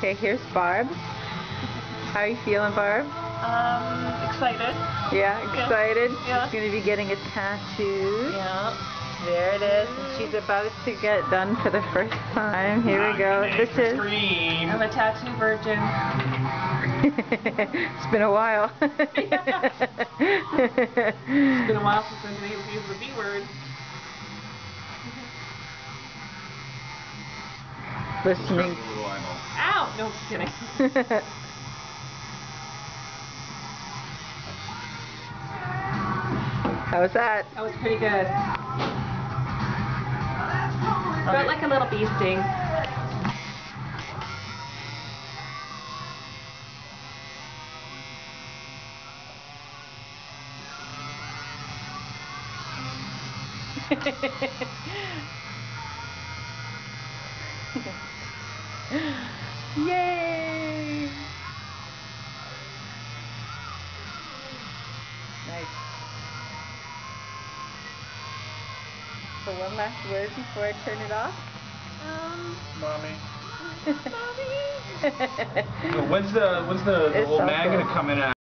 Okay, here's Barb. How are you feeling, Barb? Excited. Yeah, excited? Yeah. She's going to be getting a tattoo. Yeah. There it is. She's about to get done for the first time. Here we go. This is... I'm a tattoo virgin. It's been a while. It's been a while since I've been able to use the B word. Listening. Ow! No, just kidding. How was that? That was pretty good. Felt like a little bee sting. Yay! Nice. So one last word before I turn it off? Mommy. Mommy! When's the old man gonna come in?